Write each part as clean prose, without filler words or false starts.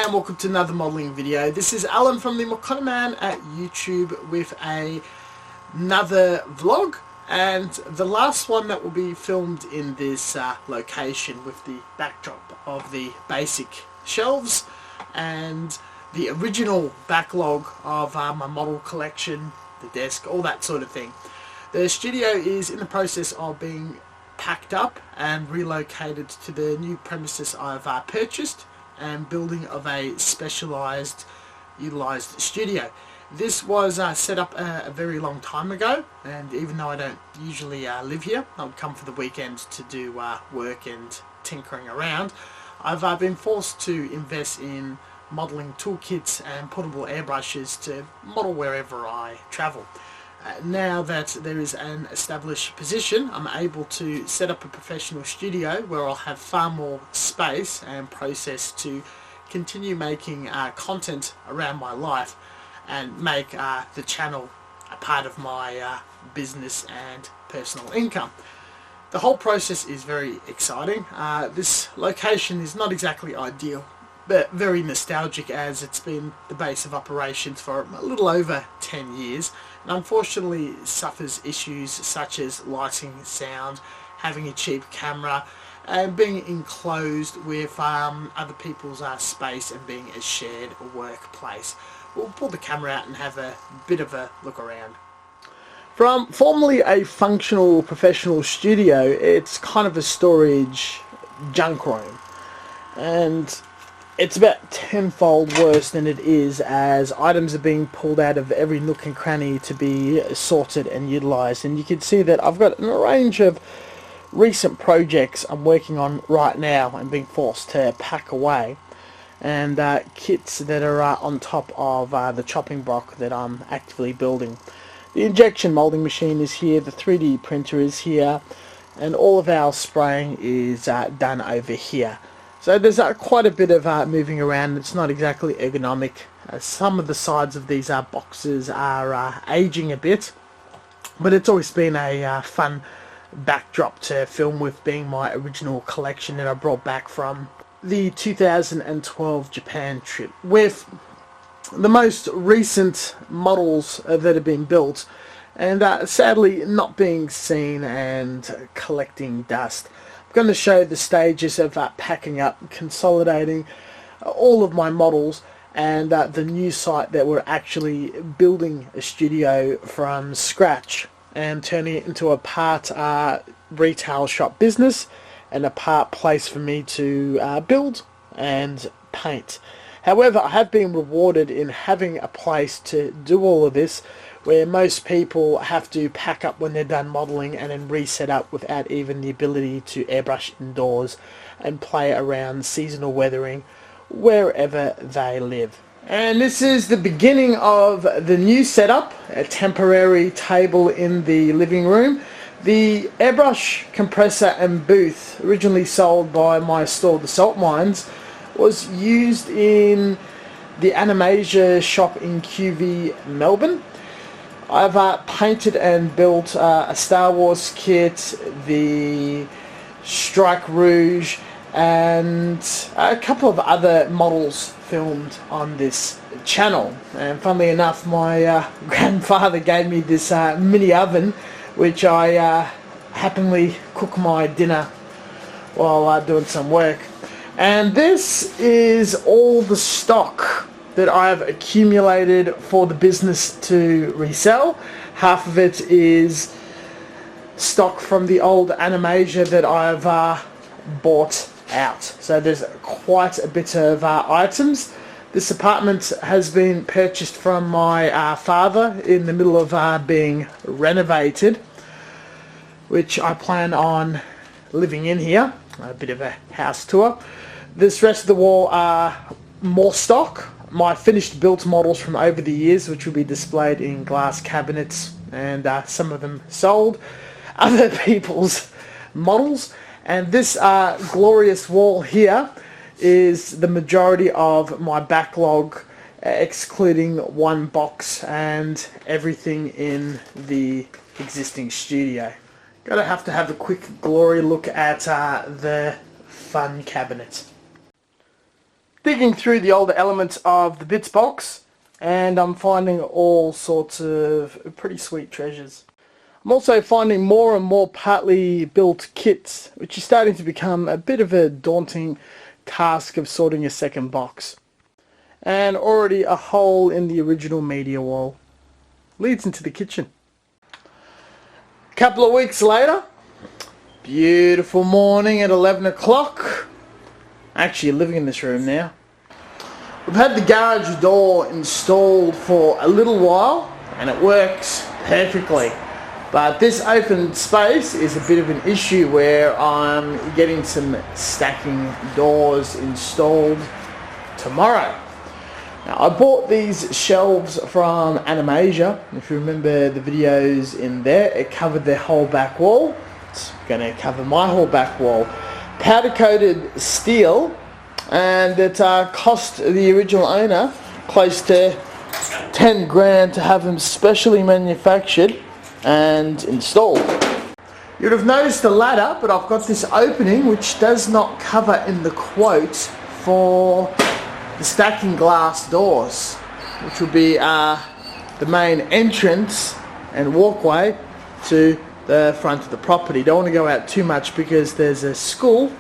and welcome to another modelling video. This is Alan from the Mokanaman at YouTube with another vlog, and the last one that will be filmed in this location with the backdrop of the basic shelves and the original backlog of my model collection, the desk, all that sort of thing. The studio is in the process of being packed up and relocated to the new premises I've purchased and building of a specialised utilised studio. This was set up a very long time ago, and even though I don't usually live here, I would come for the weekend to do work and tinkering around. I've been forced to invest in modelling toolkits and portable airbrushes to model wherever I travel. Now that there is an established position, I'm able to set up a professional studio where I'll have far more space and process to continue making content around my life and make the channel a part of my business and personal income. The whole process is very exciting. This location is not exactly ideal, but very nostalgic, as it's been the base of operations for a little over 10 years and unfortunately suffers issues such as lighting, sound, having a cheap camera and being enclosed with other people's space and being a shared workplace. We'll pull the camera out and have a bit of a look around. From formerly a functional professional studio, it's kind of a storage junk room, and it's about tenfold worse than it is, as items are being pulled out of every nook and cranny to be sorted and utilised. And you can see that I've got a range of recent projects I'm working on right now and being forced to pack away, and kits that are on top of the chopping block that I'm actively building. The injection moulding machine is here, the 3D printer is here, and all of our spraying is done over here. So there's quite a bit of moving around. It's not exactly ergonomic. Some of the sides of these boxes are aging a bit, but it's always been a fun backdrop to film with, being my original collection that I brought back from the 2012 Japan trip, with the most recent models that have been built and sadly not being seen and collecting dust. I'm going to show the stages of packing up, consolidating all of my models, and the new site that we're actually building a studio from scratch and turning it into a part retail shop business and a part place for me to build and paint. However, I have been rewarded in having a place to do all of this, where most people have to pack up when they're done modelling and then reset up without even the ability to airbrush indoors and play around seasonal weathering wherever they live. And this is the beginning of the new setup, a temporary table in the living room. The airbrush compressor and booth, originally sold by my store, the Salt Mines, was used in the Animasia shop in QV, Melbourne. I've painted and built a Star Wars kit, the Strike Rouge, and a couple of other models filmed on this channel. And funnily enough, my grandfather gave me this mini oven, which I happily cook my dinner while doing some work. And this is all the stock that I've accumulated for the business to resell. Half of it is stock from the old Animasia that I've bought out. So there's quite a bit of items. This apartment has been purchased from my father in the middle of being renovated, which I plan on living in here. A bit of a house tour. This rest of the wall are more stock, my finished built models from over the years, which will be displayed in glass cabinets, and some of them sold, other people's models. And this glorious wall here is the majority of my backlog, excluding one box and everything in the existing studio. Gotta have to have a quick glory look at the fun cabinet. digging through the older elements of the bits box, and I'm finding all sorts of pretty sweet treasures. I'm also finding more and more partly built kits, which is starting to become a bit of a daunting task of sorting a second box. And already a hole in the original media wall leads into the kitchen. A couple of weeks later, beautiful morning at 11 o'clock. Actually living in this room now. We've had the garage door installed for a little while and it works perfectly. But this open space is a bit of an issue where I'm getting some stacking doors installed tomorrow. Now, I bought these shelves from Animasia. If you remember the videos in there, it covered their whole back wall. It's going to cover my whole back wall. Powder coated steel, and it cost the original owner close to 10 grand to have them specially manufactured and installed. You'd have noticed the ladder, but I've got this opening which does not cover in the quote for the stacking glass doors, which will be the main entrance and walkway to the front of the property. Don't want to go out too much because there's a school.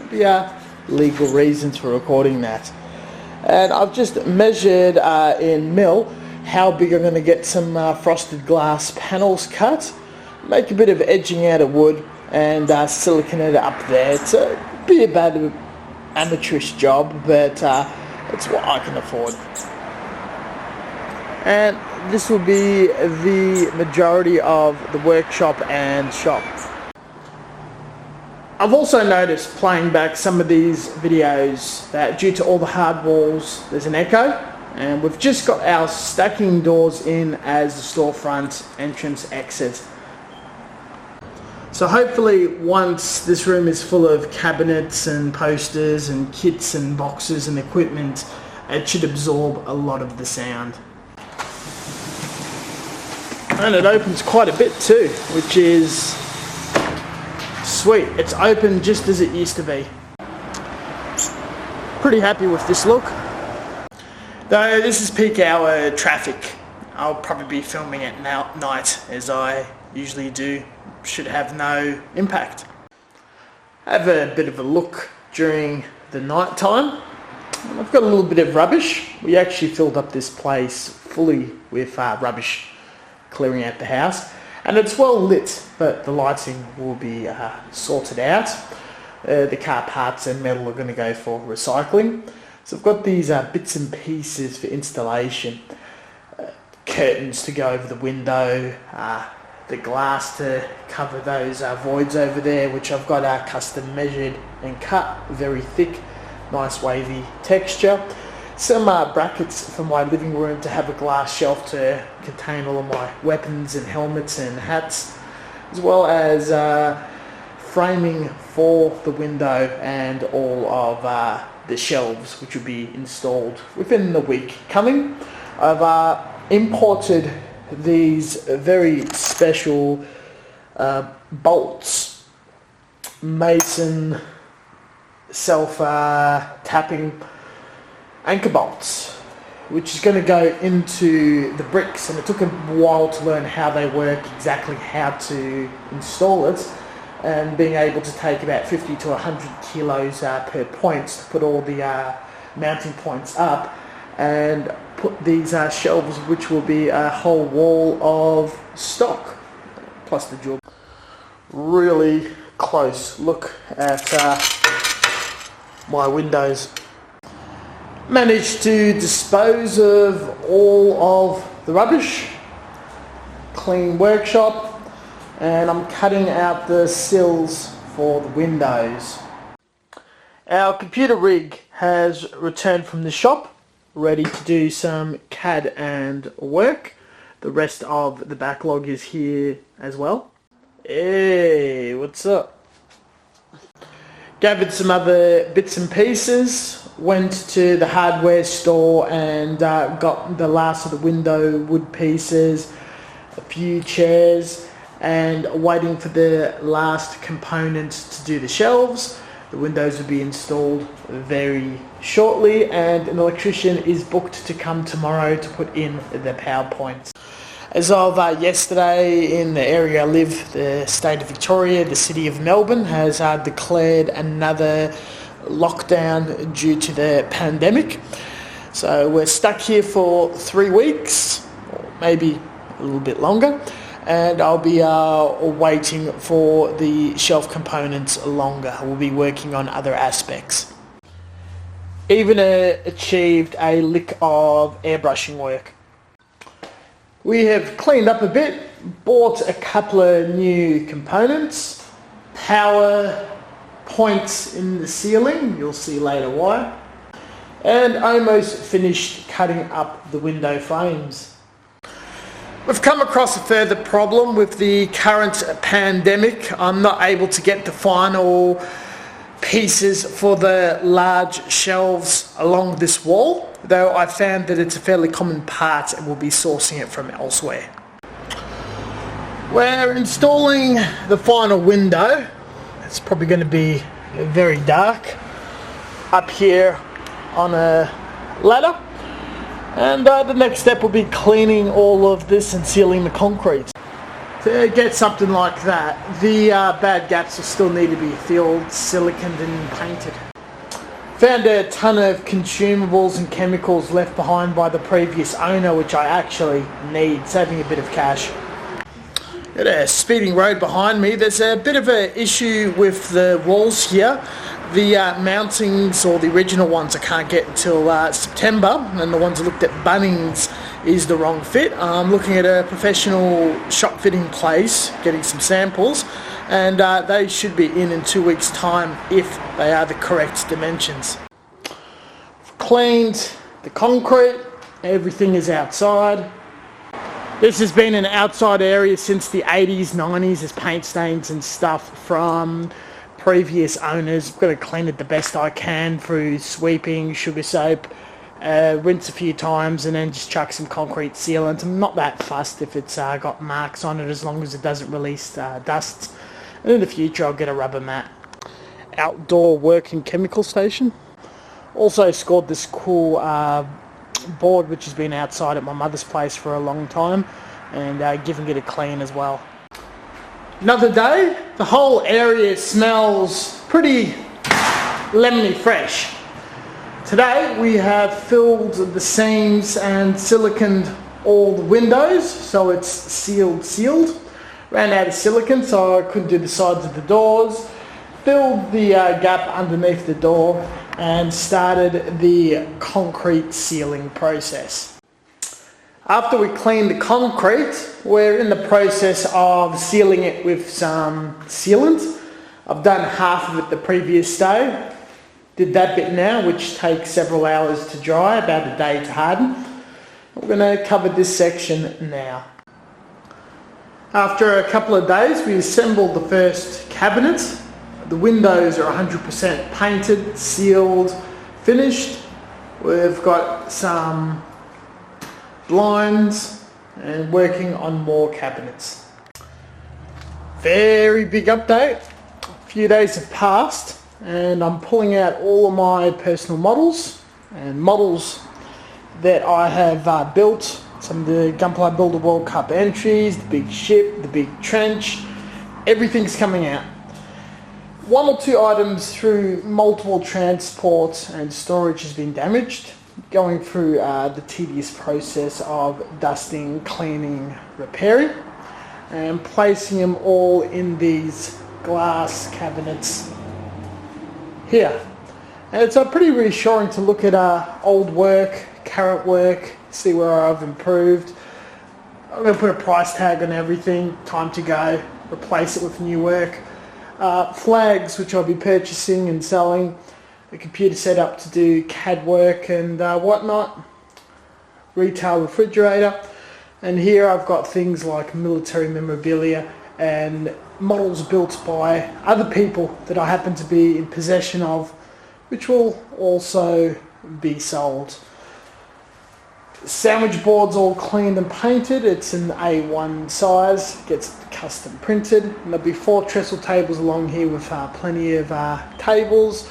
There'll be legal reasons for recording that. And I've just measured in mil how big I'm going to get some frosted glass panels cut, make a bit of edging out of wood and silicone it up there. It's a bit of an amateurish job, but it's what I can afford. And this will be the majority of the workshop and shop. I've also noticed playing back some of these videos that due to all the hard walls there's an echo. And we've just got our stacking doors in as the storefront entrance exit. So hopefully once this room is full of cabinets and posters and kits and boxes and equipment, it should absorb a lot of the sound. And it opens quite a bit too, which is sweet. It's open just as it used to be. Pretty happy with this look. Though this is peak hour traffic, I'll probably be filming at night as I usually do. Should have no impact. Have a bit of a look during the night time. I've got a little bit of rubbish. We actually filled up this place fully with rubbish, clearing out the house. And it's well lit, but the lighting will be sorted out. The car parts and metal are going to go for recycling. So I've got these bits and pieces for installation. Curtains to go over the window, the glass to cover those voids over there, which I've got custom measured and cut, very thick, nice wavy texture. Some brackets for my living room to have a glass shelf to contain all of my weapons and helmets and hats, as well as framing for the window and all of the shelves, which will be installed within the week coming. I've imported these very special bolts, mason self-tapping anchor bolts, which is going to go into the bricks, and it took a while to learn how they work, exactly how to install it, and being able to take about 50 to 100 kilos per points to put all the mounting points up and put these shelves, which will be a whole wall of stock plus the jewel. Really close look at my windows. Managed to dispose of all of the rubbish, clean workshop, and I'm cutting out the sills for the windows. Our computer rig has returned from the shop, ready to do some CAD and work. The rest of the backlog is here as well. Hey, what's up? Gathered some other bits and pieces, went to the hardware store and got the last of the window wood pieces, a few chairs, and waiting for the last components to do the shelves. The windows will be installed very shortly, and an electrician is booked to come tomorrow to put in the power points. As of yesterday, in the area I live, the state of Victoria, the city of Melbourne, has declared another lockdown due to the pandemic. So we're stuck here for 3 weeks, or maybe a little bit longer, and I'll be waiting for the shelf components longer. We'll be working on other aspects. Even achieved a lick of airbrushing work. We have cleaned up a bit, bought a couple of new components, power points in the ceiling, you'll see later why, and almost finished cutting up the window frames. We've come across a further problem with the current pandemic. I'm not able to get the final pieces for the large shelves along this wall, though I found that it's a fairly common part and we'll be sourcing it from elsewhere. We're installing the final window. It's probably going to be very dark up here on a ladder, and the next step will be cleaning all of this and sealing the concrete. To get something like that, the bad gaps will still need to be filled, siliconed and painted. Found a ton of consumables and chemicals left behind by the previous owner, which I actually need, saving a bit of cash. Got a speeding road behind me. There's a bit of an issue with the walls here. The mountings, or the original ones, I can't get until September, and the ones I looked at Bunnings is the wrong fit. I'm looking at a professional shop fitting place, getting some samples, and they should be in 2 weeks' time if they are the correct dimensions. I've cleaned the concrete, everything is outside. This has been an outside area since the 80s, 90s. There's paint stains and stuff from previous owners. I've got to clean it the best I can through sweeping, sugar soap, rinse a few times, and then just chuck some concrete sealant. I'm not that fussed if it's got marks on it, as long as it doesn't release dust. And in the future I'll get a rubber mat. Outdoor working chemical station. Also scored this cool board which has been outside at my mother's place for a long time, and giving it a clean as well. Another day. The whole area smells pretty lemony fresh. Today we have filled the seams and siliconed all the windows, so it's sealed. Ran out of silicone, so I couldn't do the sides of the doors. Filled the gap underneath the door and started the concrete sealing process. After we cleaned the concrete, we're in the process of sealing it with some sealant. I've done half of it the previous day. Did that bit now, which takes several hours to dry, about a day to harden. We're going to cover this section now. After a couple of days, we assembled the first cabinet. The windows are 100% painted, sealed, finished. We've got some blinds and working on more cabinets. Very big update. A few days have passed and I'm pulling out all of my personal models and models that I have built. Some of the Gunpla Builder World Cup entries, the big ship, the big trench, everything's coming out. 1 or 2 items through multiple transports and storage has been damaged. Going through the tedious process of dusting, cleaning, repairing, and placing them all in these glass cabinets here. And it's pretty reassuring to look at old work, current work, see where I've improved. I'm going to put a price tag on everything, time to go, replace it with new work. Flags which I'll be purchasing and selling, a computer set up to do CAD work and whatnot, retail refrigerator, and here I've got things like military memorabilia and models built by other people that I happen to be in possession of, which will also be sold. Sandwich board's all cleaned and painted. It's an A1 size, gets cut custom printed. And there'll be 4 trestle tables along here with plenty of tables,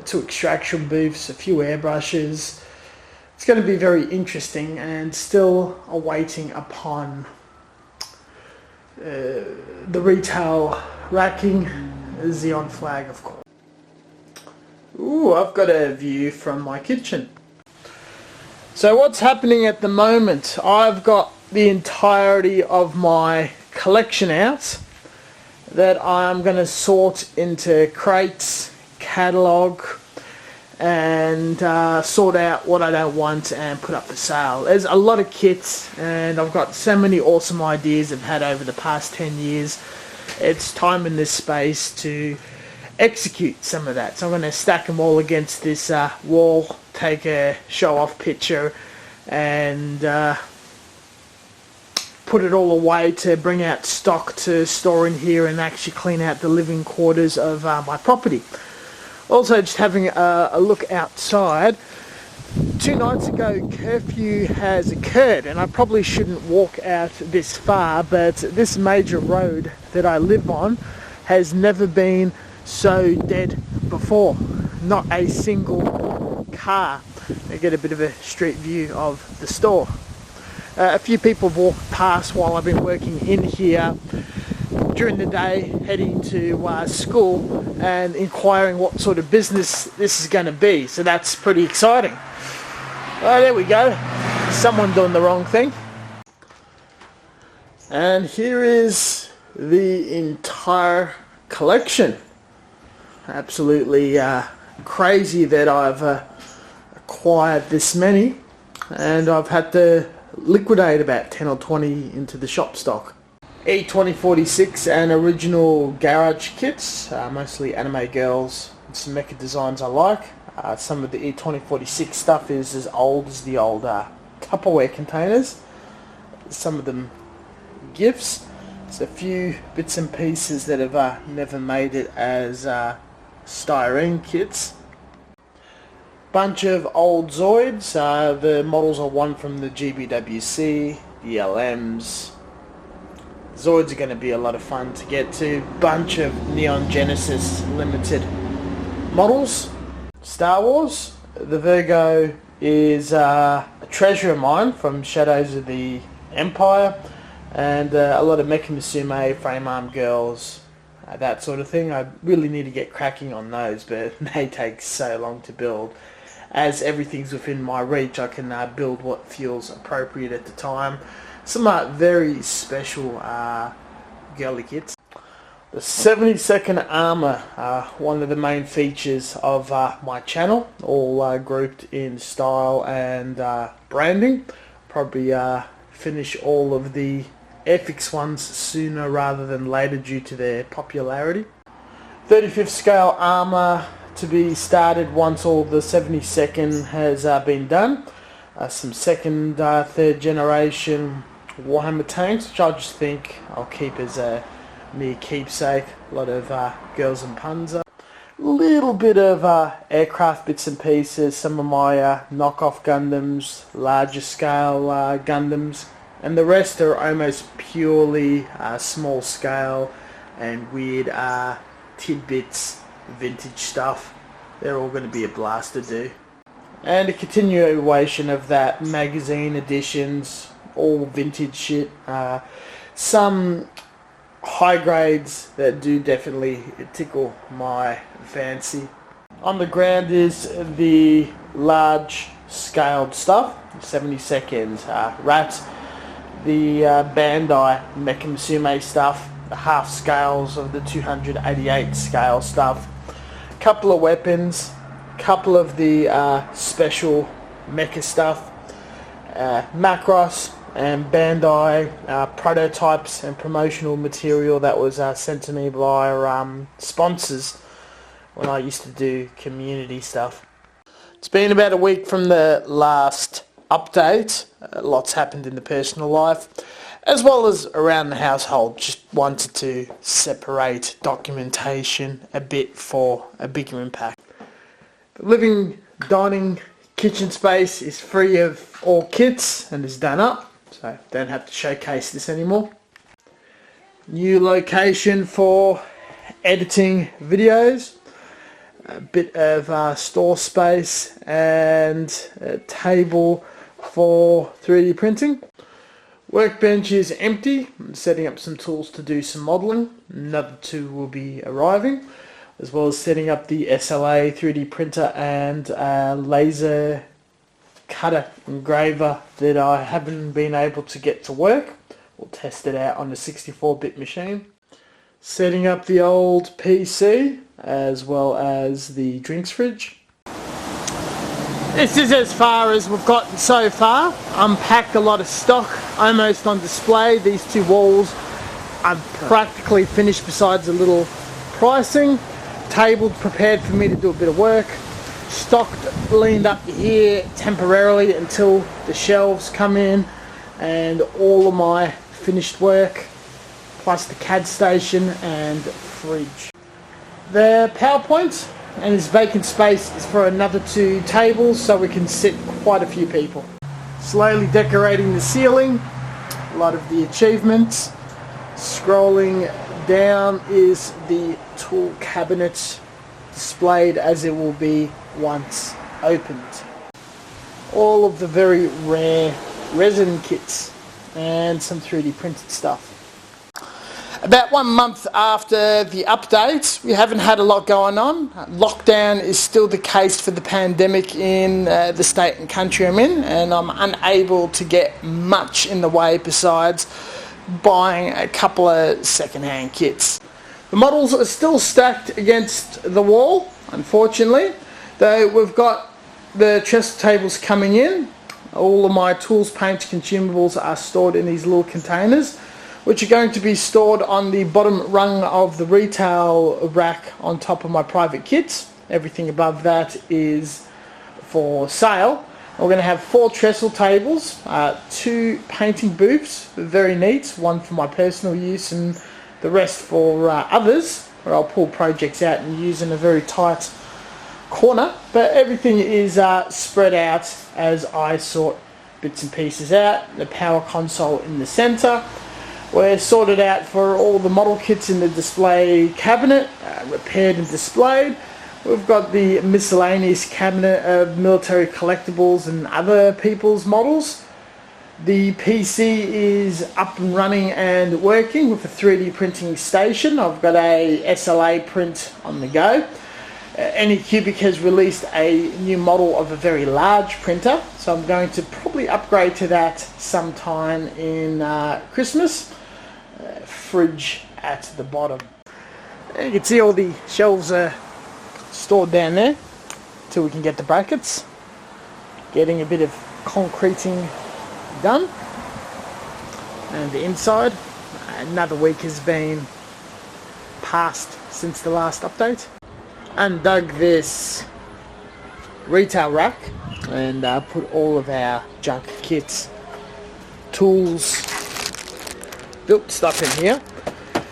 2 extraction booths, a few airbrushes. It's going to be very interesting, and still awaiting upon the retail racking. Xeon flag, of course. Ooh, I've got a view from my kitchen. So what's happening at the moment? I've got the entirety of my collection out that I'm going to sort into crates, catalogue, and sort out what I don't want and put up for sale. There's a lot of kits, and I've got so many awesome ideas I've had over the past 10 years. It's time in this space to execute some of that. So I'm going to stack them all against this wall, take a show-off picture, and put it all away to bring out stock to store in here and actually clean out the living quarters of my property. Also, just having a look outside. 2 nights ago, curfew has occurred, and I probably shouldn't walk out this far, but this major road that I live on has never been so dead before. Not a single car. I get a bit of a street view of the store. A few people have walked past while I've been working in here during the day, heading to school and inquiring what sort of business this is going to be. So that's pretty exciting. Oh, there we go. Someone doing the wrong thing. And here is the entire collection. Absolutely crazy that I've acquired this many, and I've had to liquidate about 10 or 20 into the shop stock. E2046 and original garage kits, mostly anime girls, and some mecha designs I like. Some of the E2046 stuff is as old as the old Tupperware containers. Some of them gifts. There's a few bits and pieces that have never made it as styrene kits. Bunch of old Zoids. The models are one from the GBWC, the LMs. Zoids are going to be a lot of fun to get to. Bunch of Neon Genesis limited models. Star Wars. The Virgo is a treasure of mine from Shadows of the Empire, and a lot of Mecha Musume, frame arm girls, that sort of thing. I really need to get cracking on those, but they take so long to build. As everything's within my reach, I can build what feels appropriate at the time. Some very special girly kits. The 72nd Armour, one of the main features of my channel, all grouped in style and branding. Probably finish all of the Airfix ones sooner rather than later due to their popularity. 35th scale armour to be started once all the 72nd has been done. Some second, third generation Warhammer tanks, which I just think I'll keep as a mere keepsake. A lot of girls and puns. Little bit of aircraft bits and pieces, some of my knockoff Gundams, larger scale Gundams, and the rest are almost purely small scale and weird tidbits, vintage stuff. They're all going to be a blast to do. And a continuation of that, magazine editions, all vintage shit. Some high grades that do definitely tickle my fancy. On the ground is the large scaled stuff, 72nd Rat, the Bandai Mecha Musume stuff, the half scales of the 288 scale stuff, couple of weapons, couple of the special mecha stuff, Macross and Bandai prototypes and promotional material that was sent to me by sponsors when I used to do community stuff. It's been about a week from the last update. Lots happened in the personal life as well as around the household. Just wanted to separate documentation a bit for a bigger impact. The living, dining, kitchen space is free of all kits and is done up, so don't have to showcase this anymore. New location for editing videos, a bit of store space and a table for 3D printing. Workbench is empty. I'm setting up some tools to do some modelling. Another two will be arriving, as well as setting up the SLA 3D printer and laser cutter engraver that I haven't been able to get to work. We'll test it out on a 64-bit machine. Setting up the old PC as well as the drinks fridge. This is as far as we've gotten so far. Unpacked a lot of stock, almost on display. These two walls are practically finished besides a little pricing. Table prepared for me to do a bit of work. Stocked, leaned up here temporarily until the shelves come in, and all of my finished work, plus the CAD station and fridge. The PowerPoint and this vacant space is for another two tables, so we can sit quite a few people. Slowly decorating the ceiling, a lot of the achievements. Scrolling down is the tool cabinet displayed as it will be once opened. All of the very rare resin kits and some 3D printed stuff. About 1 month after the update, we haven't had a lot going on. Lockdown is still the case for the pandemic in the state and country I'm in, and I'm unable to get much in the way besides buying a couple of second-hand kits. The models are still stacked against the wall, unfortunately, though we've got the trestle tables coming in. All of my tools, paints, consumables are stored in these little containers, which are going to be stored on the bottom rung of the retail rack on top of my private kits. Everything above that is for sale. We're going to have 4 trestle tables, 2 painting booths, very neat, one for my personal use and the rest for others, where I'll pull projects out and use in a very tight corner. But everything is spread out as I sort bits and pieces out. The power console in the centre. We're sorted out for all the model kits in the display cabinet, repaired and displayed. We've got the miscellaneous cabinet of military collectibles and other people's models. The PC is up and running and working with a 3D printing station. I've got a SLA print on the go. Anycubic has released a new model of a very large printer, so I'm going to probably upgrade to that sometime in Christmas. Fridge at the bottom. You can see all the shelves are stored down there till we can get the brackets. Getting a bit of concreting done. And the inside, another week has been passed since the last update. Undug this retail rack and put all of our junk kits, tools, built stuff in here,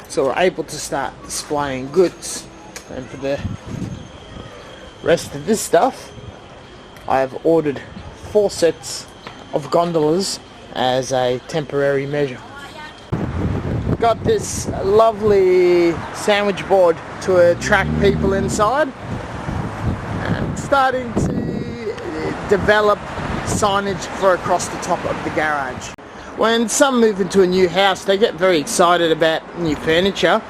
so we're able to start displaying goods. And for the rest of this stuff, I've ordered 4 sets of gondolas as a temporary measure. Got this lovely sandwich board to attract people inside, and starting to develop signage for across the top of the garage. When some move into a new house, they get very excited about new furniture.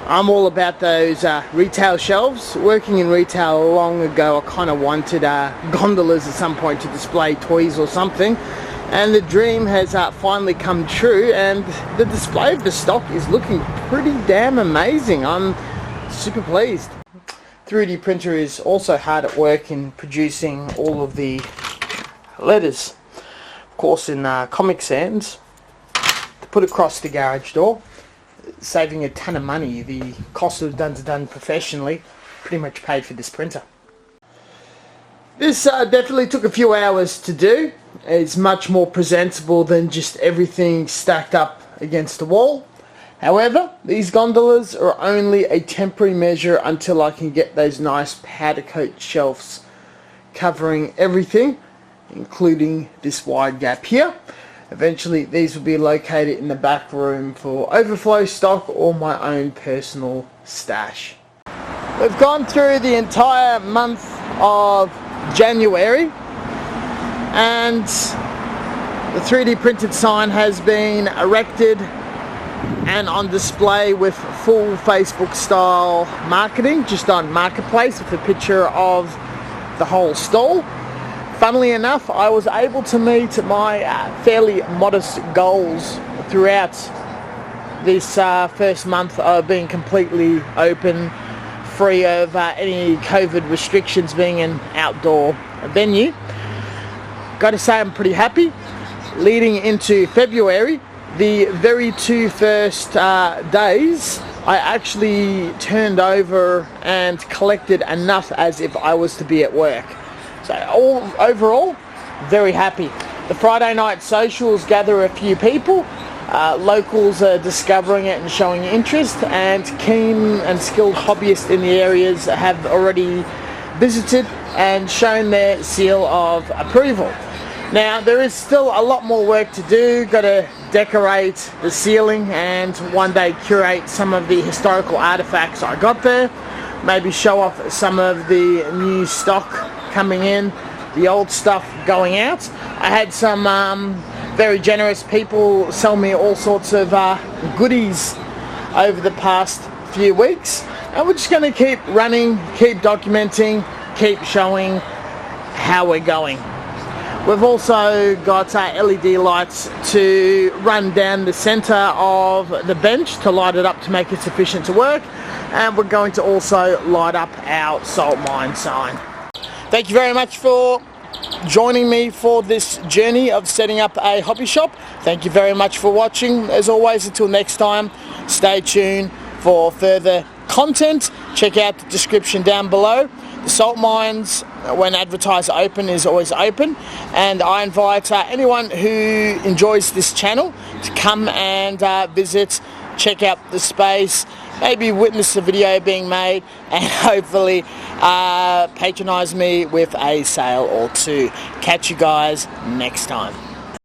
I'm all about those retail shelves. Working in retail long ago, I kind of wanted gondolas at some point to display toys or something. And the dream has finally come true, and the display of the stock is looking pretty damn amazing. I'm super pleased. 3D printer is also hard at work in producing all of the letters. Of course, in Comic Sans, to put across the garage door, saving a ton of money. The cost of done professionally pretty much paid for this printer. This definitely took a few hours to do. It's much more presentable than just everything stacked up against the wall. However, these gondolas are only a temporary measure until I can get those nice powder coat shelves covering everything, including this wide gap here. Eventually these will be located in the back room for overflow stock or my own personal stash. We've gone through the entire month of January and the 3D printed sign has been erected and on display with full Facebook style marketing just on Marketplace with a picture of the whole stall. Funnily enough, I was able to meet my fairly modest goals throughout this first month of being completely open, free of any COVID restrictions, being an outdoor venue. Got to say I'm pretty happy. Leading into February, the very first days, I actually turned over and collected enough as if I was to be at work. So overall, very happy. The Friday night socials gather a few people. Locals are discovering it and showing interest, and keen and skilled hobbyists in the areas have already visited and shown their seal of approval. Now there is still a lot more work to do. Got to decorate the ceiling and one day curate some of the historical artifacts I got there. Maybe show off some of the new stock coming in, the old stuff going out. I had some very generous people sell me all sorts of goodies over the past few weeks, and we're just going to keep running, keep documenting, keep showing how we're going. We've also got LED lights to run down the centre of the bench to light it up to make it sufficient to work, and we're going to also light up our salt mine sign. Thank you very much for joining me for this journey of setting up a hobby shop. Thank you very much for watching. As always, until next time, stay tuned for further content. Check out the description down below. The salt mines, when advertised open, is always open, and I invite anyone who enjoys this channel to come and visit, check out the space, maybe witness the video being made, and hopefully patronise me with a sale or two. Catch you guys next time.